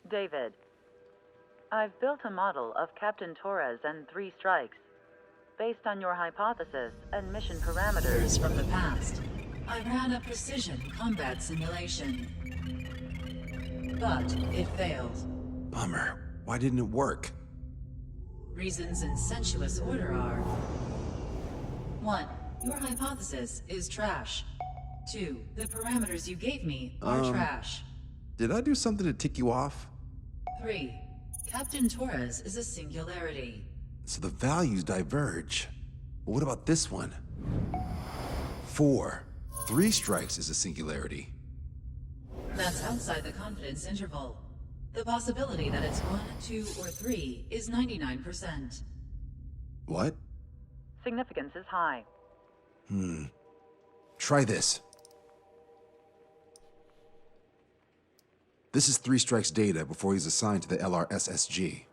David, I've built a model of Captain Torres and 3 strikes. Based on your hypothesis and mission parameters from the past, I ran a precision combat simulation. But it failed. Bummer. Why didn't it work? Reasons in sensuous order are: 1. Your hypothesis is trash. 2. The parameters you gave me are trash. Did I do something to tick you off? 3. Captain Torres is a singularity. So the values diverge. But what about this one? 4. 3 strikes is a singularity. That's outside the confidence interval. The possibility that it's 1, 2, or 3 is 99%. What? significance is high. Try this. This is 3 Strike's data before he's assigned to the LRSSG.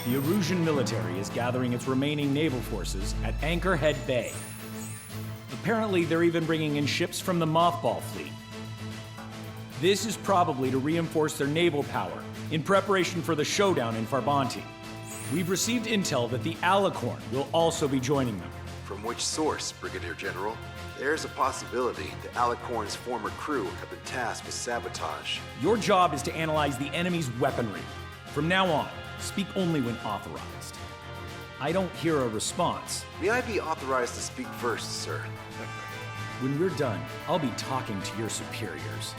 The Erusian military is gathering its remaining naval forces at Anchorhead Bay. Apparently, they're even bringing in ships from the Mothball fleet. This is probably to reinforce their naval power in preparation for the showdown in Farbanti. We've received intel that the Alicorn will also be joining them. From which source, Brigadier General? There's a possibility that Alicorn's former crew have been tasked with sabotage. Your job is to analyze the enemy's weaponry. From now on, speak only when authorized. I don't hear a response. May I be authorized to speak first, sir? When we're done, I'll be talking to your superiors.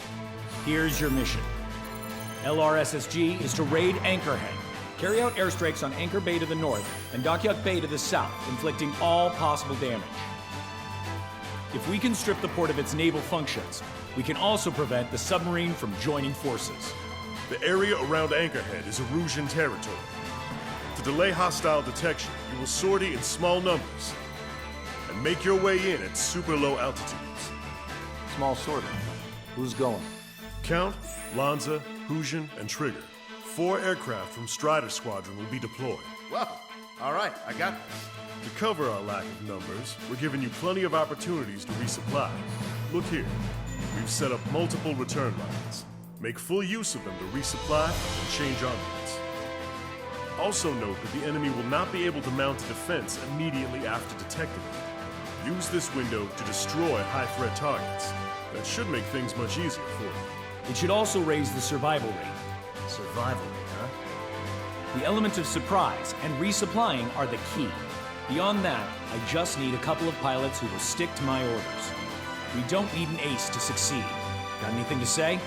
Here's your mission. LRSSG is to raid Anchorhead, carry out airstrikes on Anchor Bay to the north and Dockyuk Bay to the south, inflicting all possible damage. If we can strip the port of its naval functions, we can also prevent the submarine from joining forces. The area around Anchorhead is Erusian territory. To delay hostile detection, you will sortie in small numbers and make your way in at super low altitudes. Small sortie. Who's going? Count, Lanza, Hujan, and Trigger. 4 aircraft from Strider Squadron will be deployed. Well, all right, I got this. To cover our lack of numbers, we're giving you plenty of opportunities to resupply. Look here, we've set up multiple return lines. Make full use of them to resupply and change armaments. Also note that the enemy will not be able to mount a defense immediately after detecting it. Use this window to destroy high-threat targets. That should make things much easier for you. It should also raise the survival rate. Survival rate, huh? The element of surprise and resupplying are the key. Beyond that, I just need a couple of pilots who will stick to my orders. We don't need an ace to succeed. Got anything to say?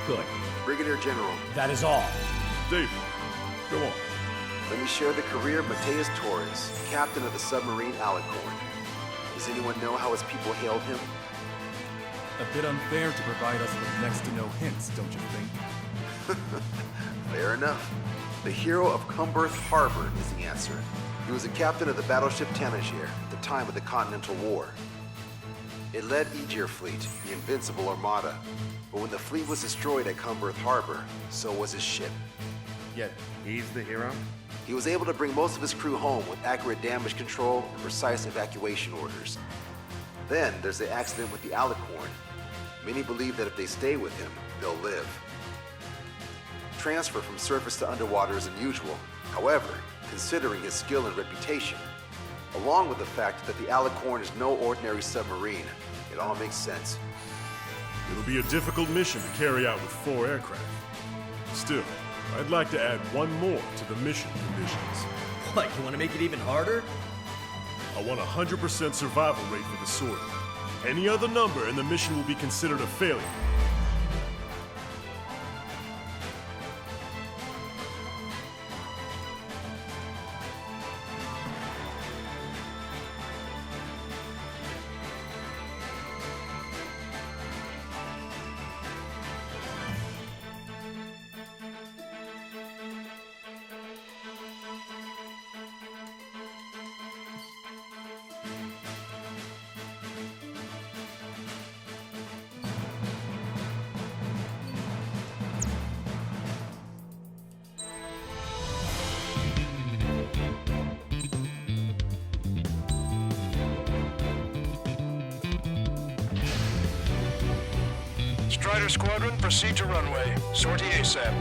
Good. Brigadier General. That is all. David, go on. Let me share the career of Mateus Torres, captain of the submarine Alicorn. Does anyone know how his people hailed him? A bit unfair to provide us with next to no hints, don't you think? Fair enough. The hero of Cumberth Harbor is the answer. He was a captain of the battleship Tanager at the time of the Continental War. It led Aegir Fleet, the Invincible Armada. But when the fleet was destroyed at Cumberth Harbor, so was his ship. Yet, he's the hero? He was able to bring most of his crew home with accurate damage control and precise evacuation orders. Then there's the accident with the Alicorn. Many believe that if they stay with him, they'll live. Transfer from surface to underwater is unusual. However, considering his skill and reputation, Along with the fact that the Alicorn is no ordinary submarine, it all makes sense. It'll be a difficult mission to carry out with 4 aircraft. Still, I'd like to add one more to the mission conditions. What, you want to make it even harder? I want a 100% survival rate for the sortie. Any other number and the mission will be considered a failure. Strider Squadron, proceed to runway. Sortie ASAP.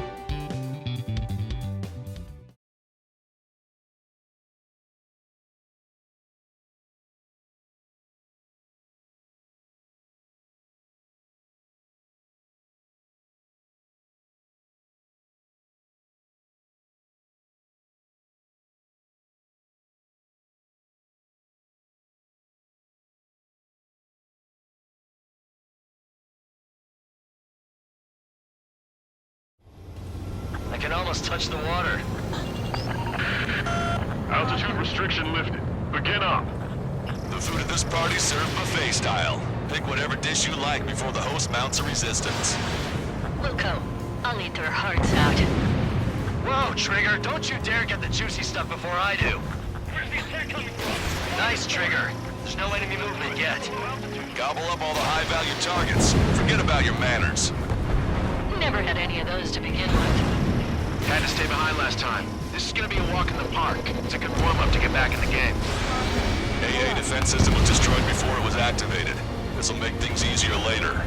I can almost touch the water. Altitude restriction lifted. Begin up. The food at this party's served buffet style. Pick whatever dish you like before the host mounts a resistance. Loco, I'll eat their hearts out. Whoa, Trigger, don't you dare get the juicy stuff before I do. Where's the attack coming from? Nice, Trigger. There's no enemy movement yet. Gobble up all the high-value targets. Forget about your manners. Never had any of those to begin with. Had to stay behind last time. This is gonna be a walk in the park. It's a good warm-up to get back in the game. AA defense system was destroyed before it was activated. This'll make things easier later.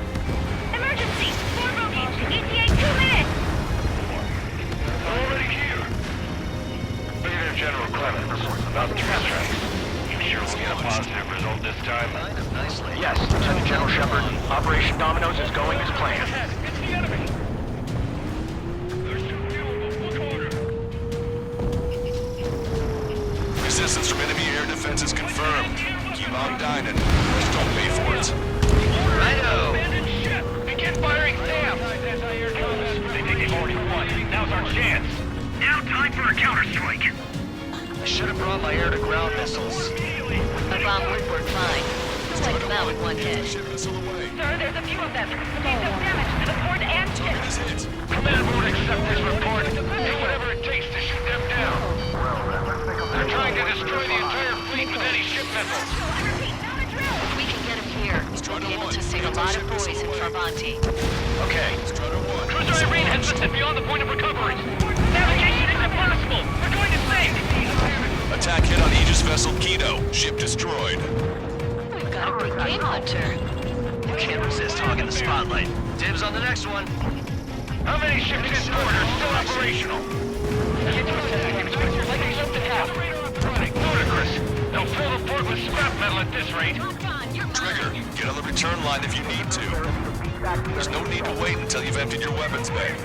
Emergency! 4 bogeys! ETA 2 minutes! Already here. Brigadier General Clemens, about the test tracks. You sure we'll get a positive result this time? Lined up nicely. Yes, Lieutenant General Shepard. Operation Dominos is going as planned. It's the enemy! Resistance from enemy air defense is confirmed. Keep on dining. Just don't pay for it. Righto! Begin firing SAM! They think they've already won. Now's our chance. Now time for a counterstrike! I should have brought my air-to-ground missiles. My bomb would work fine. It's like them out with one hit. Ship missile away. Sir, there's a few of them. They do damage to the port and ship. Target is hit. Command won't accept this report. Do whatever it takes to shoot them down. They're trying to destroy the entire fleet with anti-ship missiles. I repeat, not a drill! If we can get him here, we'll be able to save a lot of boys in Travanti. Okay. Strutter 1. Cruiser Irene has lifted beyond the point of recovery. Navigation is impossible. We're going to sink. Attack hit on Aegis vessel Kido. Ship destroyed. We've got a big game hunter. You can't resist hogging the spotlight. Dibs on the next one. How many ships in port are still operational? Get to attack. It's likely something happened. Ludicrous. They'll fill the port with scrap metal at this rate. Trigger, get on the return line if you need to. There's no need to wait until you've emptied your weapons bay.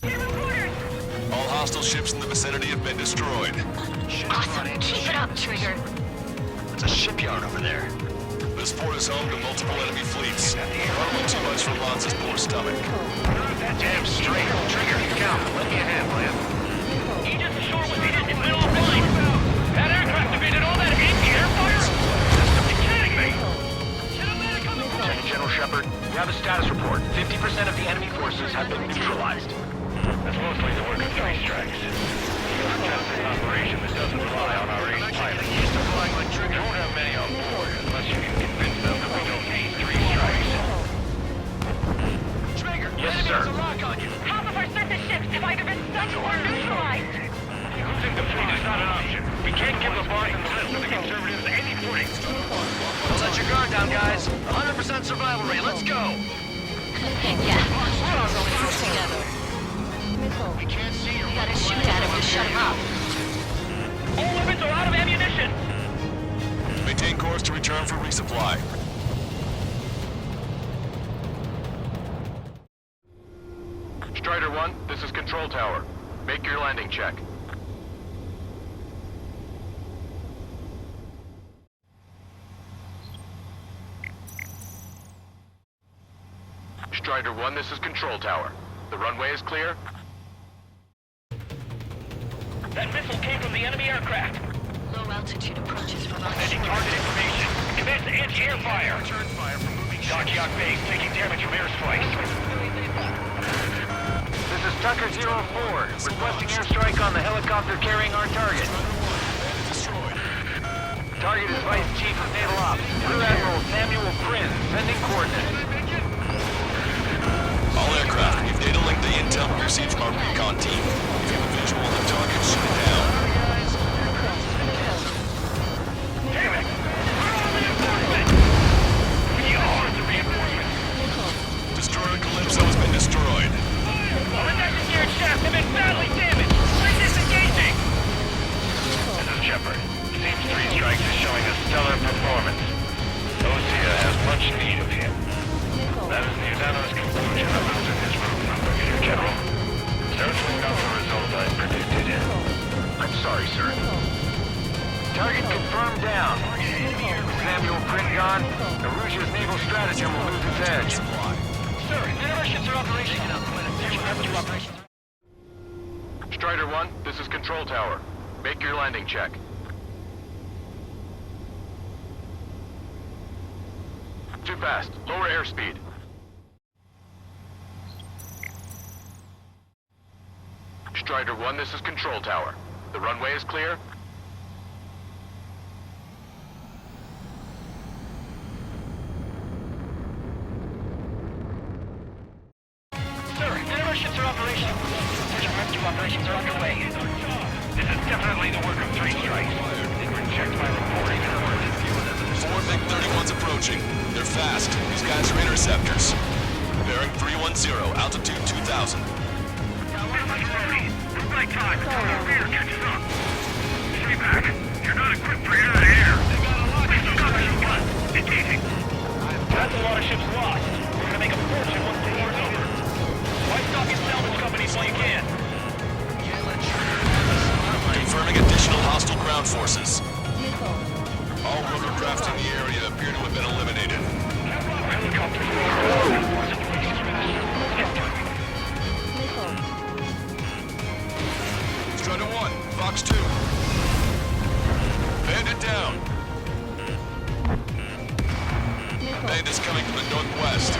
All hostile ships in the vicinity have been destroyed. Awesome. Keep it up, Trigger. It's a shipyard over there. This port is home to multiple enemy fleets. Probably too much for Lanza's poor stomach. That damn straight. Trigger, come. Let me a hand, will you? Aegis ashore was hit in the middle of line. That aircraft evaded all that anti-air fire? You're kidding me! Lieutenant General Shepard, we have a status report. 50% of the enemy forces have been neutralized. That's mostly the work of 3 strikes. Just an operation that doesn't rely on our 8 pilots. We don't have many on board, unless you can convince them that we don't need 3 strikes. Trigger, Yes, enemy sir. has a lock on you. Half of our surface ships have either been sunk or neutralized. Losing the fleet is not an option. We can't give the boss and the rest of the conservatives any footing. Don't let your guard down, guys. 100% survival rate. Let's go. Yeah, we're all going through together. We can't see you. We gotta shoot at him to shut him up. All weapons are out of ammunition. Maintain course to return for resupply. Strider 1, this is Control Tower. Make your landing check. Strider 1, this is Control Tower. The runway is clear. That missile came from the enemy aircraft. Low altitude approaches from us. Sending target information. Commence anti-air fire. Return fire from moving Dockyard base taking damage from airstrikes. This is Tucker 04, requesting airstrike on the helicopter carrying our target. Target is Vice Chief of Naval Ops, Rear Admiral Samuel Prinz, sending coordinates. All aircraft, we've data linked the intel we received from our recon team. If you have a visual on the target, shoot it down. Damn it! Where are the reinforcements? We are the reinforcements. Destroyer Calypso has been destroyed. The necessary shafts have been badly damaged. We're disengaging. This is Shepard. Seems 3 strikes is showing a stellar performance. Osea has much need of him. That is the unanimous conclusion of those in his room, Brigadier General. Certainly not the result I predicted. I'm sorry, sir. Target confirmed down. Samuel Prinz gone. Aruja's naval stratagem will lose its edge. Sir, interruptions are operational. Strider 1, this is Control Tower. Make your landing check. Too fast. Lower airspeed. Strider 1, this is Control Tower. The runway is clear. Sir, interruptions are operational. Search and rescue operations are underway. This is definitely the work of 3 strikes. Check my report. 4 MiG-31s approaching. They're fast. These guys are interceptors. Bearing 310, altitude 2000. Right time. Our rear catches up. Stay back. You're not equipped for air-to-air. They got a lot of ships. Engaging. That's a lot of ships lost. We're gonna make a fortune once the war's over. Why stock in salvage companies while you can? Confirming additional hostile ground forces. All rotorcraft in the area appear to have been eliminated. Strider 1, Fox 2. Bandit down. Bandits coming from the northwest.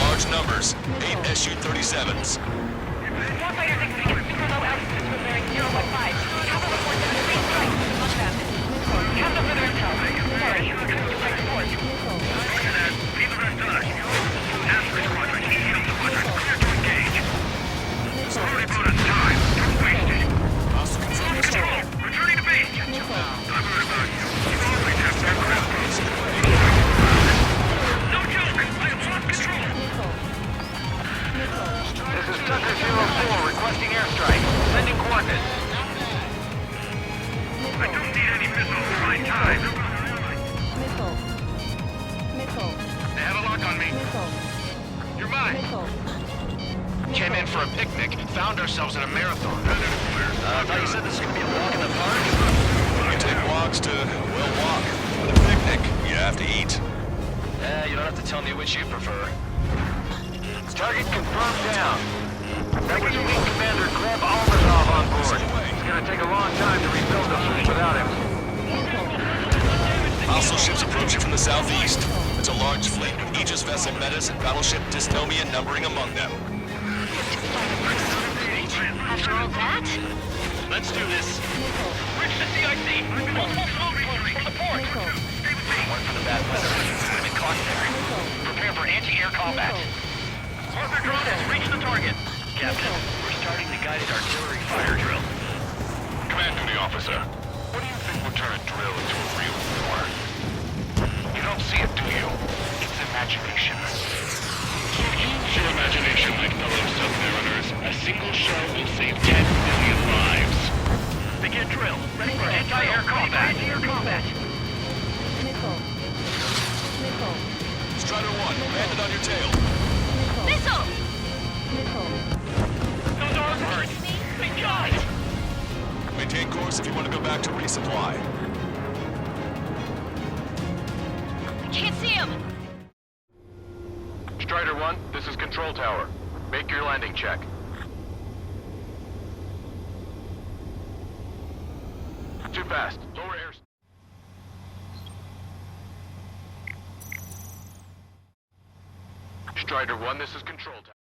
Large numbers. 8 Su-37s. Warfighter thinks we get super low altitudes from bearing 015. Have a report that the 3 strikes is much faster. Have no further intel. Sorry, you couldn't do my report. Leave the rest to us. Ask the squadron. Shield the squadron. Clear to engage. Already bought us time. Don't waste it. Control. Returning to base. I'm worried about you. You always have aircraft. No joke. I have lost control. This is Tucker 04 requesting airstrike. Sending coordinates. I don't need any missiles at my time. They have a lock on me. You're mine. Came in for a picnic. Found ourselves in a marathon. I thought you said this was gonna be a walk in the park. You take walks to, well, walk. tell me which you prefer. Target confirmed down. That was Wing Commander Gleb Almazov on board. It's gonna take a long time to rebuild the fleet without him. Hostile ships approaching from the southeast. It's a large fleet with Aegis vessel Metis and battleship Dysnomia numbering among them. After all that? Let's do this. Reach the CIC! Multiple float from the port! One for the bad weather. I'm in cautionary. Prepare for anti-air combat. Arthur drone has reached the target. Captain, we're starting the guided artillery fire drill. Command duty officer. What do you think will turn a drill into a real war? You don't see it, do you? It's imagination. Use your imagination, my fellow submariners. A single shell will save 10 million lives. Begin drill. Ready for anti-air combat. Anti-air combat. Missile. Missile. Strider 1, landed on your tail. Missile! Missile. Those are birds. They died. Maintain course if you want to go back to resupply. Can't see him! Strider 1, this is Control Tower. Make your landing check. Too fast. Lower air... Strider 1, this is Control Tower.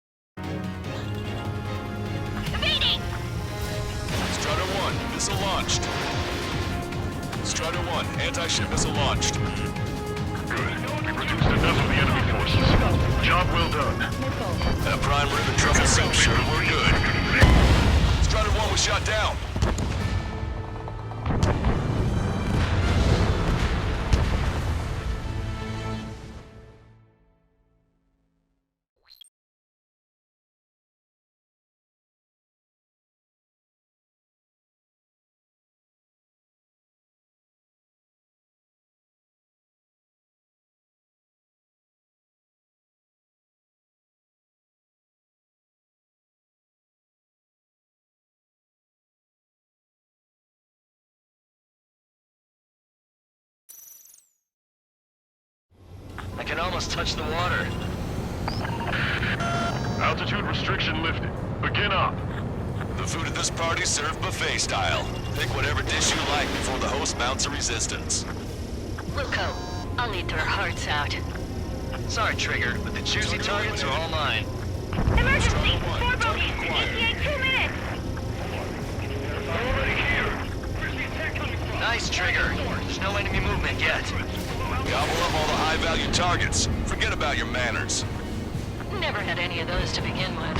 Evading! Strider 1, missile launched. Strider 1, anti-ship missile launched. Good. We've reduced enough of the enemy forces. Job well done. That prime ribbon truffle soup sure we're good. Strider 1 was shot down. I can almost touch the water. Altitude restriction lifted. Begin up. The food at this party served buffet style. Pick whatever dish you like before the host mounts a resistance. Wilco, I'll eat their hearts out. Sorry, Trigger, but the juicy targets are all mine. Emergency! 4 bogeys! ETA 2 minutes! Already here. Where's the attack coming from? Nice, Trigger. There's no enemy movement yet. Gobble up all the high-value targets. Forget about your manners. Never had any of those to begin with.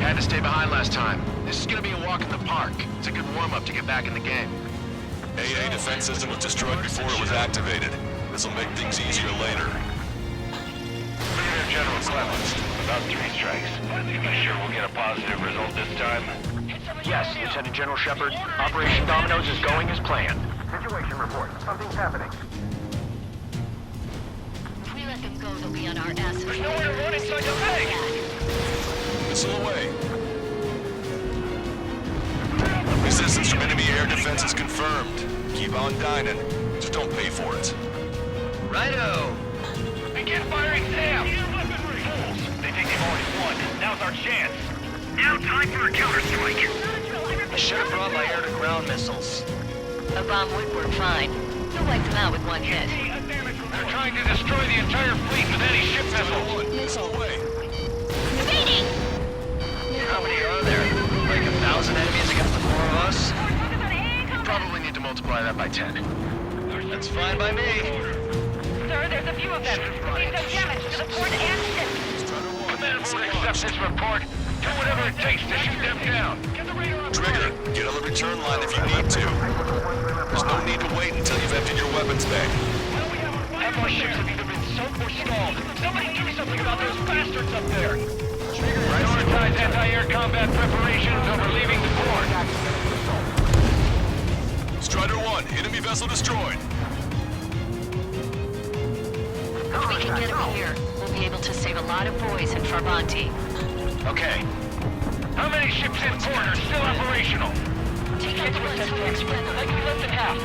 Had to stay behind last time. This is gonna be a walk in the park. It's a good warm-up to get back in the game. AA defense system was destroyed before it was activated. This'll make things easier later. Brigadier General Clemens, about 3 strikes. You sure we'll get a positive result this time? Yes, Lieutenant General Shepard. Operation Dominos is going as planned. Situation report. Something's happening. If we let them go, they'll be on our asses. There's nowhere to run inside the bag! Missile away. Resistance from enemy air defense is confirmed. Keep on dining. Just don't pay for it. Righto! Begin firing Sam! Fools! They think they've already won. Now's our chance. Now time for a counterstrike. I should have brought my air-to-ground missiles. A bomb would work fine. You'll wipe them out with one hit. They're trying to destroy the entire fleet with anti-ship missiles. Missile away. Evading! How many are there? Like 1,000 enemies against the 4 of us? You probably need to multiply that by 10. That's fine by me. Sir, there's a few of them. They've done damage to the port and ship. Command won't accept this report. Do whatever it takes to shoot them down. Trigger, get on the return line if you need to. There's no need to wait until you've emptied your weapons bank. Half our ships have either been sunk or stalled. Somebody do something about those bastards up there. Prioritize anti-air combat preparations over leaving the port. Strider 1, enemy vessel destroyed. If we can get them here, we'll be able to save a lot of boys in Farbanti. Okay. How many ships in port are still operational? Take out the ones who are together. Likely less than half.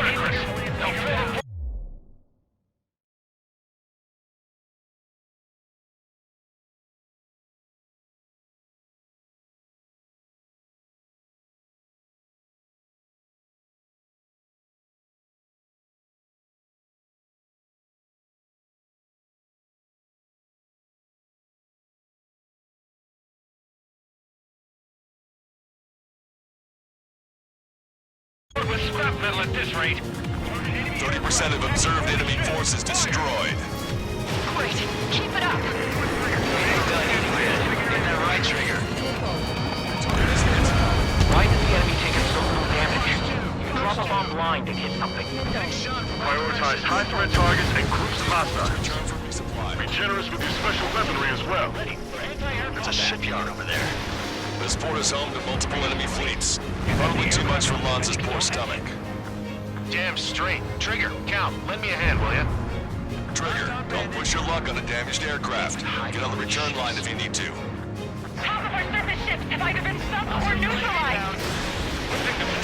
Ludicrous. They'll fill covered with scrap metal at this rate. 30% of observed enemy forces destroyed. Great. Keep it up. Get that right, Trigger. Why did the enemy take so little damage? Drop a bomb blind and hit something. Prioritize high-threat targets and groups of hostiles. Return for resupply. Be generous with your special weaponry as well. There's a shipyard over there. This port is home to multiple enemy fleets. Probably too much for Lanza's poor stomach. Damn straight. Trigger, count. Lend me a hand, will ya? Trigger, don't push your luck on a damaged aircraft. Get on the return line if you need to. Half of our surface ships have either been sunk or neutralized.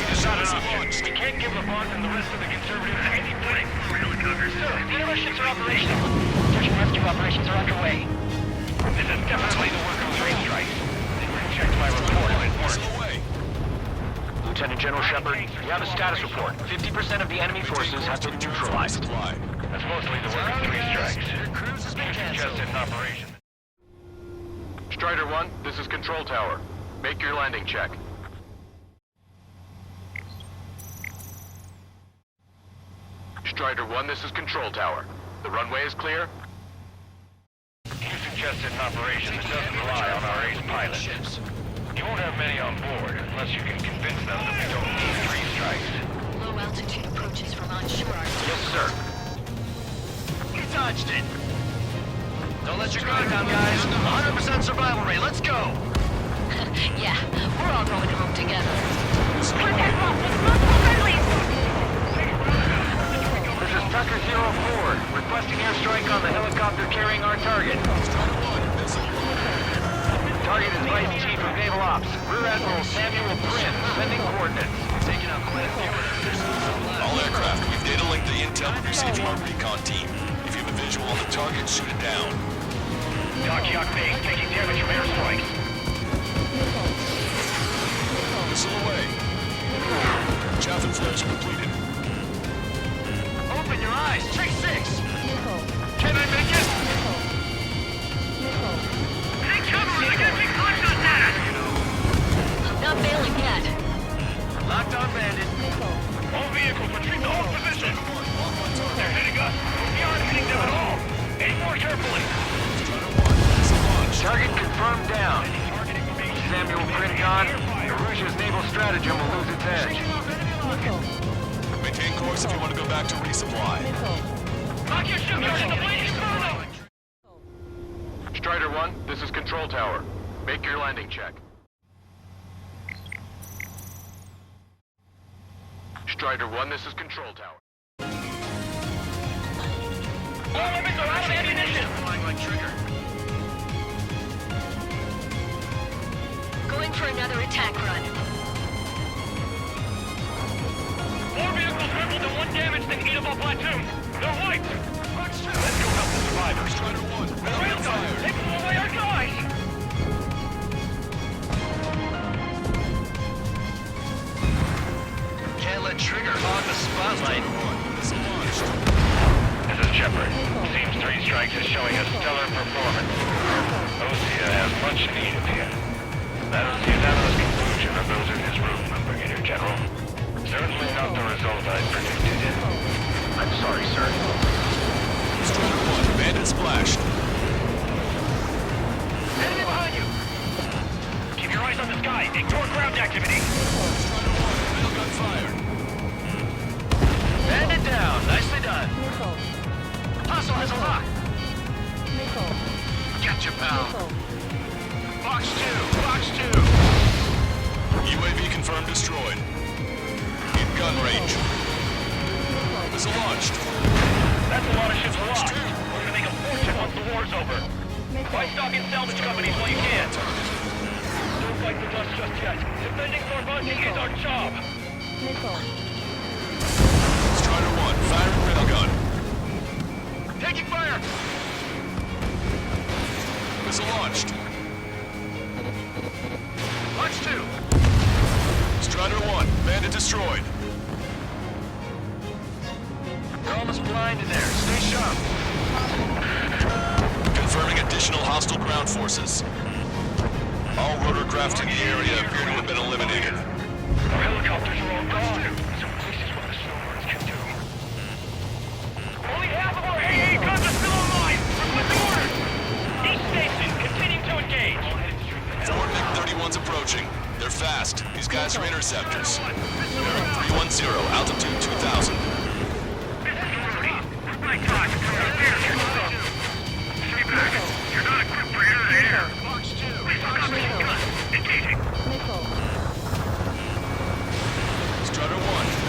It's not an option. We can't give Levant and the rest of the conservatives any break. Sir, the other ships are operational. Search and rescue operations are underway. This is definitely the work of 3 strikes. Checked my report. Away. Lieutenant General Shepard, we have a status report. 50% of the enemy forces have been neutralized. Supply. That's mostly the work of 3 strikes. Your cruise has been canceled. Just in operation. Strider 1, this is Control Tower. Make your landing check. Strider 1, this is Control Tower. The runway is clear? You suggested an operation that doesn't rely on our ace pilots. You won't have many on board unless you can convince them that we don't need 3 strikes. Low altitude approaches from onshore are Yes, sir. You dodged it. Don't let your guard down, guys. 100% survival rate. Let's go. Yeah, we're all going home together. Contact lost with multiple friendlies. This is Tucker 04, requesting airstrike on the helicopter carrying our target. Target is Vice Chief of Naval Ops, Rear Admiral Samuel Prin, sending coordinates. Taking out quite a few orders. All aircraft, we've data linked the intel we received from our recon team. If you have a visual on the target, shoot it down. Dockyak base taking damage from airstrikes. Missile away. Chaff and flares completed. Open your eyes. Chase 6. Can I make it? Take cover. We got big clips on that. Not failing yet. Locked on bandit. All vehicles retreat to hold position. They're hitting us. We aren't hitting them at all. Aim more carefully. Target confirmed down. Samuel Prin gone. Arusha's naval stratagem will lose its edge. Maintain course if you want to go back to resupply. Lock your shipyard in the bleeding inferno! Strider 1, this is Control Tower. Make your landing check. Strider 1, this is Control Tower. All limits are out of ammunition! Flying like Trigger. Going for another attack run. 4 vehicles crippled and 1 damaged in Eatable platoon. They're wiped! Let's go help the survivors. Strider 1, The railgun! They blew away our guys! Can't let Trigger hog the spotlight. This is Shepard. Seems 3 strikes is showing a stellar performance. Osea has much need of you. That is the unanimous conclusion of those in his room, Brigadier General. Certainly not the result I predicted. I'm sorry, sir. Strider 1, bandit splashed. Enemy behind you! Keep your eyes on the sky. Ignore ground activity. Strider 1, railgun fired. Bandit down. Nicely done. Hostile has a lock. Gotcha, pal. Box 2. Box 2. UAV confirmed destroyed. In gun range. Missile launched. That's a lot of ships lost. We're gonna make a fortune once the war's over. Buy stock in salvage companies while you can. Don't fight the dust just yet. Defending Normandy is our job. Strider 1, firing railgun. Taking fire! Missile launched. Launch 2! Strider 1, bandit destroyed. You're almost blind in there. Stay sharp. Confirming additional hostile ground forces. All rotorcraft in the area appear to have been eliminated. Our helicopters are all gone.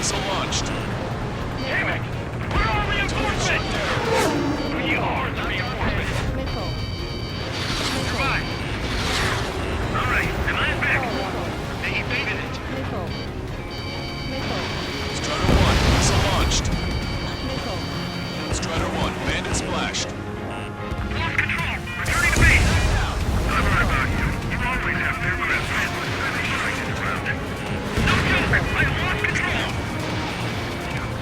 Missile launched. Damn it! Where are reinforcements? We are the reinforcements. Survive. All right, and I'm back. They evaded it. Strider 1, missile launched. Strider 1, bandit splashed. Lost control. Returning to base. Don't worry about you. You always have aircraft around. No joke. I lost control.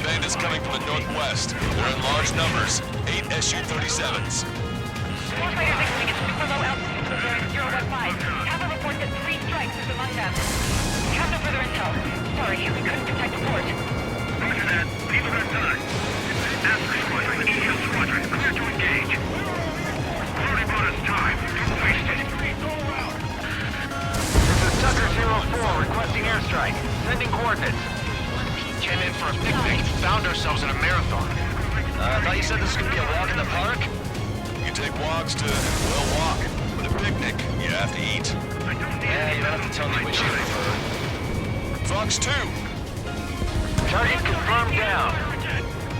Bandits coming from the northwest. They're in large numbers. 8 Su-37s. Warfighter 6 is super low altitude for bearing 015. Have a report that 3 strikes is among them. Have no further intel. Sorry, we couldn't detect a port. Roger that. Leave it on time. After squadron, EO squadron, clear to engage. Already bought us time. Don't waste it. This is Tucker 04 requesting airstrike. Sending coordinates. Came in for a picnic. Found ourselves in a marathon. I thought you said this was gonna be a walk in the park? You take walks to, well, walk. But a picnic, you have to eat. Yeah, you don't have to tell me which you prefer. Fox 2. Target confirmed down.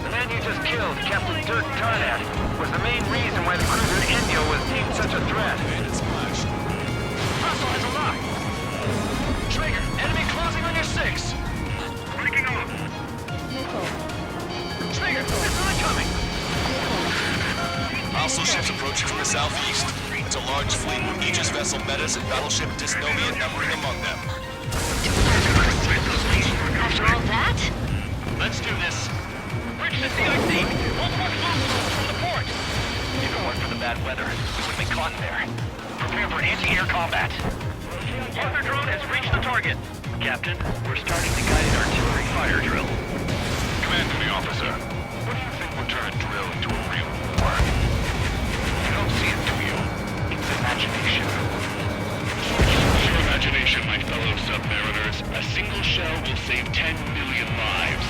The man you just killed, Captain Dirk Tarnak, was the main reason why the cruiser Indio was deemed such a threat. Bandit splashed. Hostile has a lock. Trigger, enemy closing on your 6. Breaking off. Trigger, missile incoming. Hostile ships approaching from the southeast. It's a large fleet with Aegis vessel Metas and battleship Dysnomia numbering among them. After all that? Let's do this. Bridge to CIC. Hold more close from the port. If it weren't for the bad weather, we would have been caught there. Prepare for anti-air combat. Partner drone has reached the target. Captain, we're starting the guided artillery fire drill. Command to the officer. What do you think will turn a drill into a real war? You don't see it, do you? It's imagination. Use your imagination, my fellow submariners. A single shell will save 10 million lives.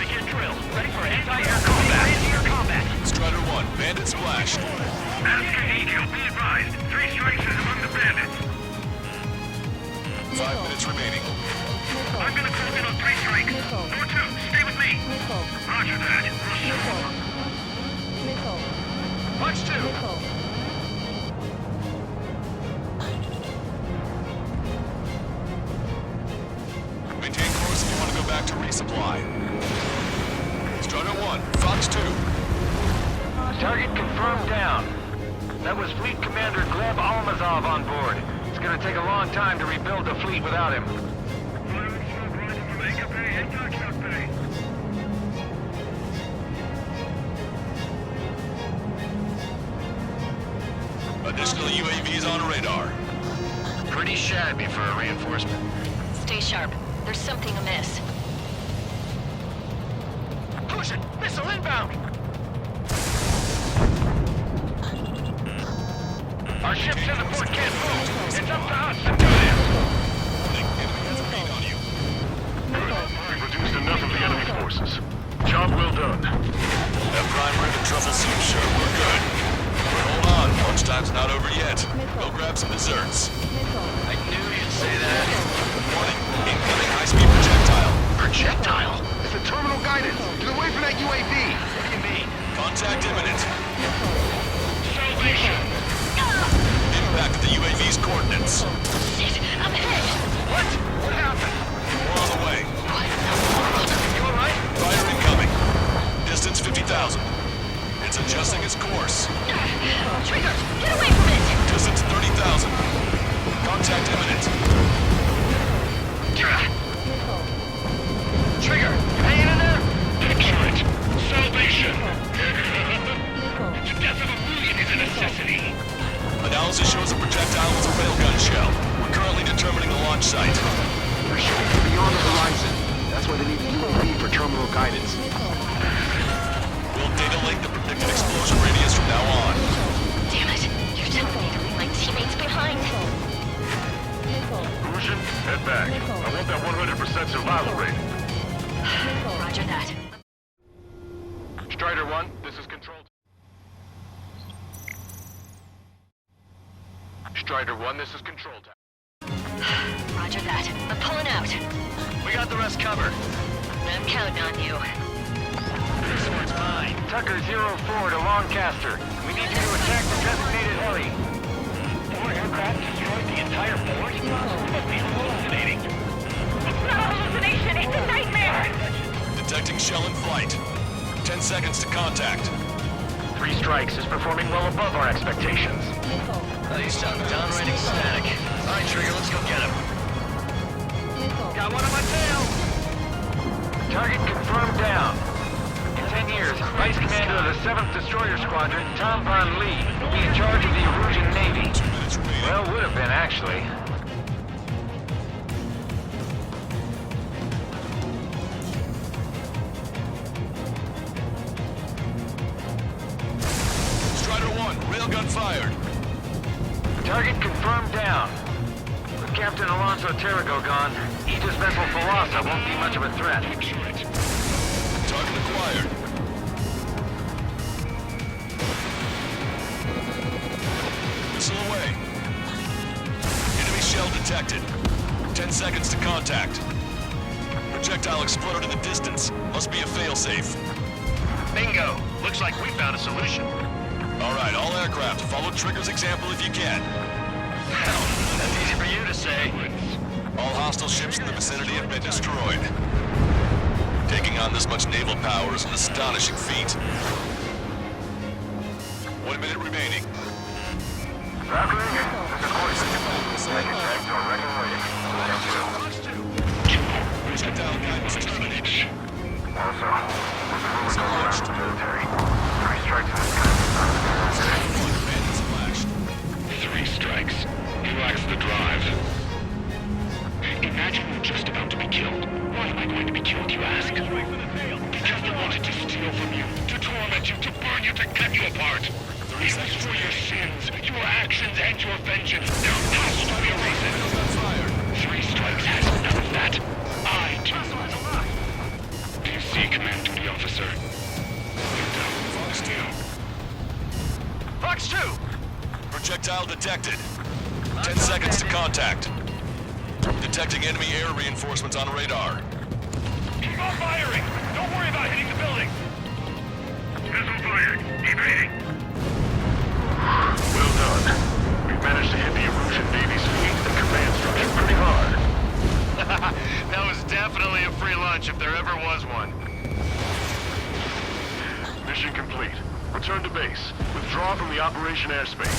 Begin drill. Ready for anti-air combat. Anti-air combat. Strider 1, bandit splashed. Ask an eagle. Be advised. 3 strikes is among the bandits. 5 minutes remaining. I'm gonna close in on 3 strikes. Number 2, stay with me. Roger that. Punch 2. Maintain course if you want to go back to resupply. Strider 1, Fox 2. Target confirmed down. That was Fleet Commander Gleb Almazov on board. It's gonna take a long time to rebuild the fleet without him. Additional UAVs on radar. Pretty shabby for a reinforcement. Stay sharp. There's something amiss. Push it! Missile inbound! Our ships in the port can't move. It's up to us to do this. Enemy has a read on you. We've reduced enough of the enemy forces. Job well done. That primer and the truffle soup, sure, we're good. But hold on, lunchtime's not over yet. Go grab some desserts. I knew you'd say that. Warning, incoming high-speed projectile. Projectile? It's a terminal guidance. Get away from that UAV. What do you mean? Contact imminent. Salvation! Impact at the UAV's coordinates. Shit, I'm hit! What? What happened? More on the way. What in the world? You alright? Fire incoming. Distance 50,000. It's adjusting its course. Trigger, get away from it! Distance 30,000. Contact imminent. Trigger, you hanging in there? Excellent. Salvation! The death of a million is a necessity. Analysis shows the projectile was a railgun shell. We're currently determining the launch site. They're shooting from beyond the horizon. That's why they need the UAV for terminal guidance. We'll data link the predicted explosion radius from now on. Damn it! You're telling me to leave my teammates behind. Lucian, head back. I want that 100% survival rate. Roger that. Strider 1, this is Control. Strider 1, this is Control Tower. Roger that. I'm pulling out. We got the rest covered. Men, Counting on you. This one's mine. Tucker 04 to Lancaster. We need you to attack the designated heli. 4 aircraft destroyed the entire port? You must be hallucinating. It's not a hallucination, it's a nightmare! Detecting shell in flight. 10 seconds to contact. 3 Strikes is performing well above our expectations. Oh, you sound downright ecstatic. All right, Trigger, let's go get him. Got one on my tail! Target confirmed down. In 10 years, Vice Commander of the 7th Destroyer Squadron, Tom Von Lee, will be in charge of the Erusian Navy. 2 minutes remaining. Well, would have been, actually. Strider 1, railgun fired. Target confirmed down. With Captain Alonso Terrigo gone, Aegis vessel Thalassa won't be much of a threat. Target acquired. Missile away. Enemy shell detected. 10 seconds to contact. Projectile exploded in the distance. Must be a failsafe. Bingo! Looks like we found a solution. All right, all aircraft, follow Trigger's example if you can. Hell, that's easy for you to say. All hostile ships in the vicinity have been destroyed. Taking on this much naval power is an astonishing feat. 1 minute remaining. Projectile guidance terminated. Launched. Bandits flashed. 3 Strikes. He lacks the drive. Imagine we're just about to be killed. Why am I going to be killed, you ask? Because they wanted to steal from you, to torment you, to burn you, to cut you apart. It was for your sins, your actions, and your vengeance. Now past to be erased. 3 Strikes has none of that. I do. Do you see, Command Duty Officer? Fox 2. Fox 2! Projectile detected. 10 seconds to contact. Detecting enemy air reinforcements on radar. Keep on firing! Don't worry about hitting the building! Missile fired. Evading. Well done. We've managed to hit the Erusian Navy's fleet and command structure pretty hard. That was definitely a free lunch if there ever was one. Mission complete. Return to base. Withdraw from the operation airspace.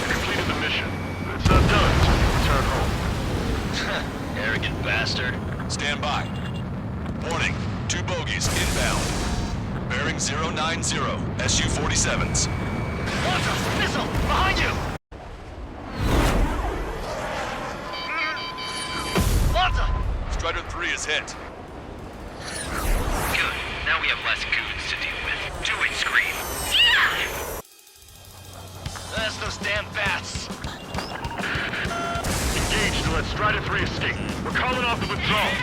You completed the mission, but it's not done until you return home. Arrogant bastard. Stand by. Warning, 2 bogies inbound. Bearing 090, Su-47s. Launcher! Missile! Behind you! Launcher! Strider 3 is hit. Good. Now we have less goons to deal with. Do it, Scream. That's those damn bats. Engaged to let Strider 3 escape. We're calling off the withdrawal.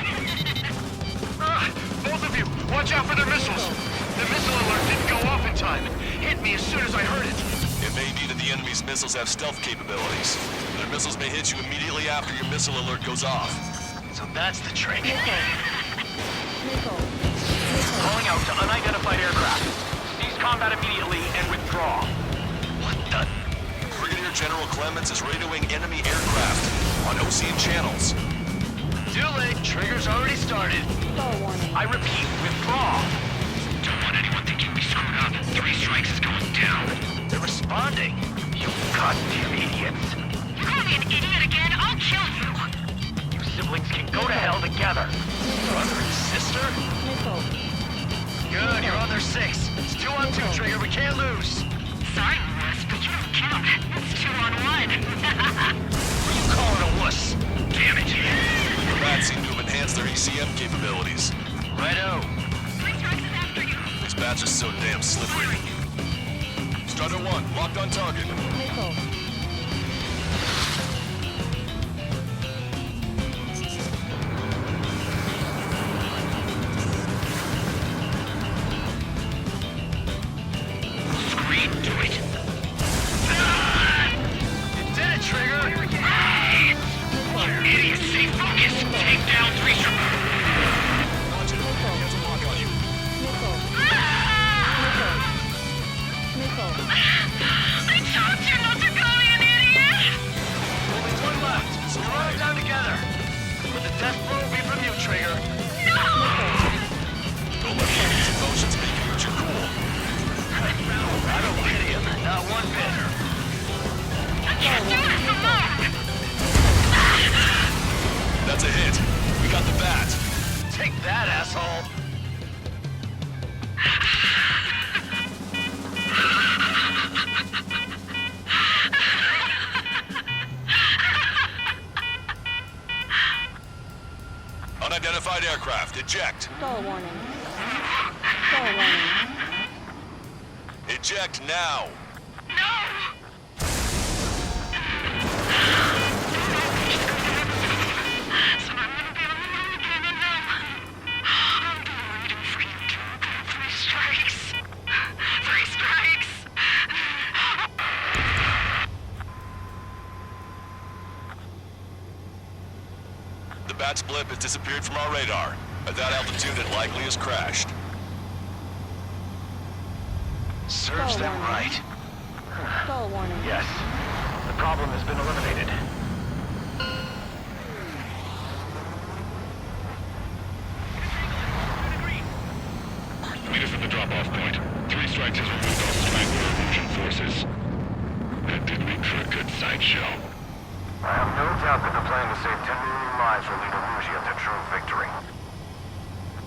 Both of you, watch out for their missiles. The missile alert didn't go off in time. Hit me as soon as I heard it. It may be that the enemy's missiles have stealth capabilities. Their missiles may hit you immediately after your missile alert goes off. So that's the trick. Calling out to unidentified aircraft. Cease combat immediately and withdraw. What the? Brigadier General Clemens is radioing enemy aircraft on Ocean channels. Too late. Trigger's already started. I repeat, withdraw. Don't want anyone thinking we screwed up. 3 Strikes is going down. They're responding. You goddamn idiots. You call me an idiot again, I'll kill you! You siblings can go to hell together. Brother and sister? Good, you're on their 6. It's 2 on 2, Trigger. We can't lose. Sorry, wuss, but you don't count. It's 2 on 1. What are you calling a wuss? Damn it. The rats seem to have enhanced their ECM capabilities. Righto. 3 Strikes is after you. These bats are so damn slippery. Strider 1, locked on target. Scream to it. You did it, Trigger. You idiots, stay focused. Take down 3 Strikes. Launch it. aircraft, eject. Stall warning. Stall warning. Eject now. The Bat's blip has disappeared from our radar. At that altitude, it likely has crashed. Serves them right. Stall warning. Yes. The problem has been eliminated. Meet us at the drop-off point. 3 strikes has removed all strangler illusion forces. That did make for a good sideshow. I have no doubt that the plan to save 10 million lives will lead Illusia to true victory.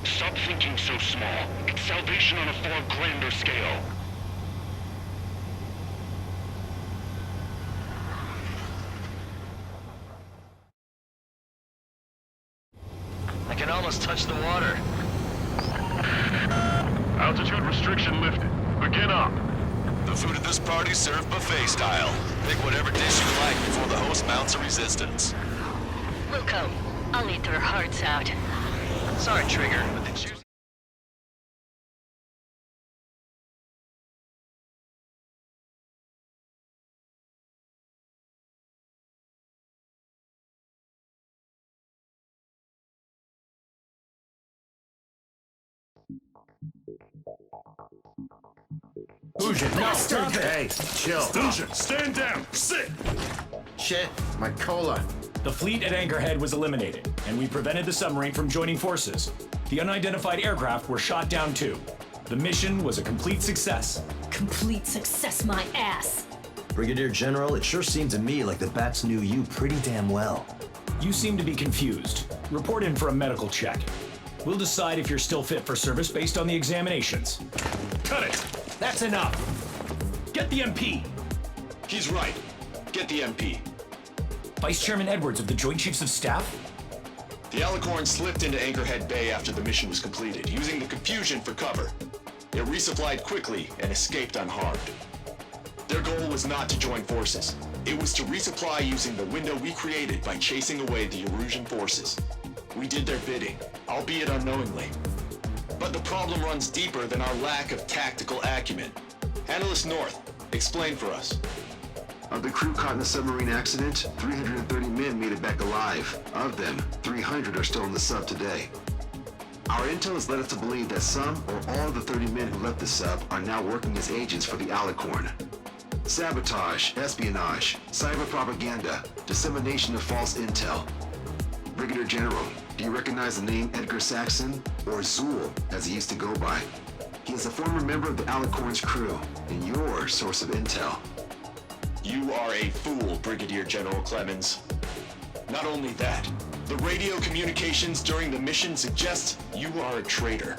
Stop thinking so small. It's salvation on a far grander scale. I can almost touch the water. Altitude restriction lifted. Begin up. The food at this party served buffet style. Pick whatever dish you like before the host mounts a resistance. Welcome. I'll eat their hearts out. Sorry, Trigger, but the juice... Fusion, no, stop it! Hey, chill. Fusion, stand down! Sit! Shit, my cola. The fleet at Anchorhead was eliminated, and we prevented the submarine from joining forces. The unidentified aircraft were shot down too. The mission was a complete success. Complete success, my ass. Brigadier General, it sure seemed to me like the Bats knew you pretty damn well. You seem to be confused. Report in for a medical check. We'll decide if you're still fit for service based on the examinations. Cut it! That's enough! Get the MP! He's right. Get the MP. Vice Chairman Edwards of the Joint Chiefs of Staff? The Alicorn slipped into Anchorhead Bay after the mission was completed, using the confusion for cover. It resupplied quickly and escaped unharmed. Their goal was not to join forces. It was to resupply using the window we created by chasing away the Erusian forces. We did their bidding, albeit unknowingly. But the problem runs deeper than our lack of tactical acumen. Analyst North, explain for us. Of the crew caught in the submarine accident, 330 men made it back alive. Of them, 300 are still in the sub today. Our intel has led us to believe that some or all of the 30 men who left the sub are now working as agents for the Alicorn. Sabotage, espionage, cyber propaganda, dissemination of false intel. Brigadier General, do you recognize the name Edgar Saxon, or Zool, as he used to go by? He is a former member of the Alicorn's crew, and your source of intel. You are a fool, Brigadier General Clemens. Not only that, the radio communications during the mission suggest you are a traitor.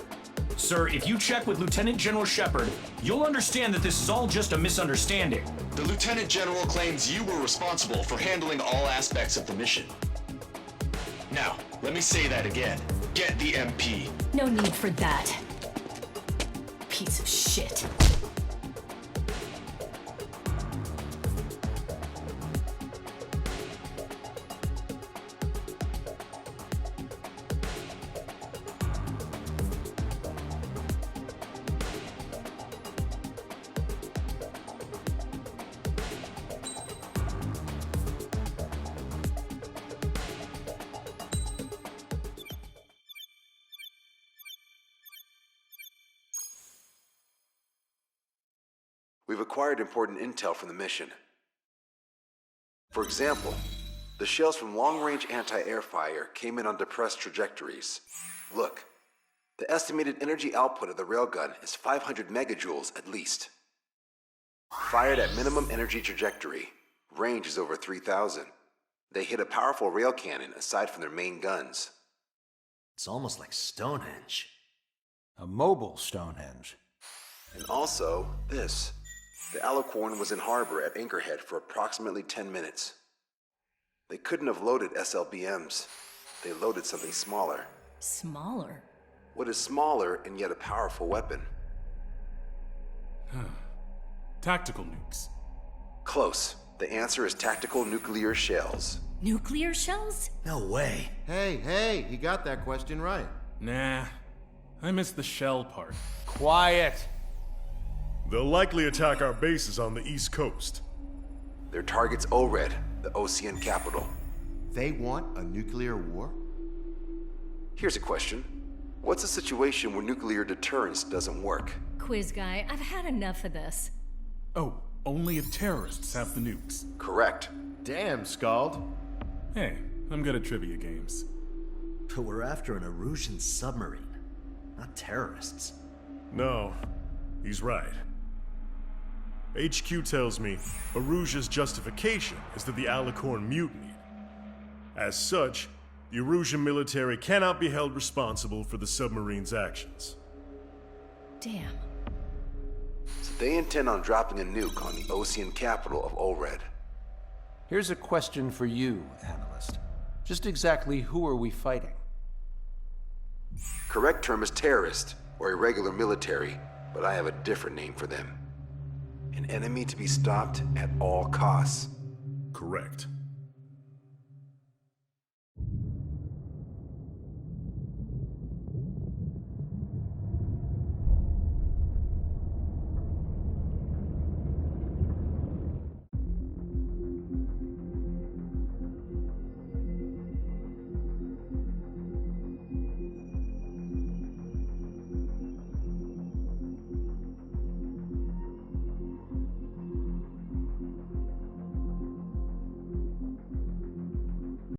Sir, if you check with Lieutenant General Shepard, you'll understand that this is all just a misunderstanding. The Lieutenant General claims you were responsible for handling all aspects of the mission. Now, let me say that again. Get the MP. No need for that. Piece of shit. We've acquired important intel from the mission. For example, the shells from long-range anti-air fire came in on depressed trajectories. Look, the estimated energy output of the railgun is 500 megajoules at least. Fired at minimum energy trajectory, range is over 3,000. They hit a powerful rail cannon aside from their main guns. It's almost like Stonehenge. A mobile Stonehenge. And also, this. The Alicorn was in harbor at Anchorhead for approximately 10 minutes. They couldn't have loaded SLBMs. They loaded something smaller. Smaller? What is smaller and yet a powerful weapon? Tactical nukes. Close. The answer is tactical nuclear shells. Nuclear shells? No way. Hey, he got that question right. Nah, I missed the shell part. Quiet. They'll likely attack our bases on the East Coast. Their target's ORED, the Ocean capital. They want a nuclear war? Here's a question. What's a situation where nuclear deterrence doesn't work? Quiz guy, I've had enough of this. Oh, only if terrorists have the nukes. Correct. Damn, Scald. Hey, I'm good at trivia games. But we're after an Erusian submarine, not terrorists. No, he's right. HQ tells me Erusia's justification is that the Alicorn mutinied. As such, the Erusian military cannot be held responsible for the submarine's actions. Damn. So they intend on dropping a nuke on the Ocean capital of ORED. Here's a question for you, analyst. Just exactly who are we fighting? Correct term is terrorist, or irregular military, but I have a different name for them. An enemy to be stopped at all costs. Correct.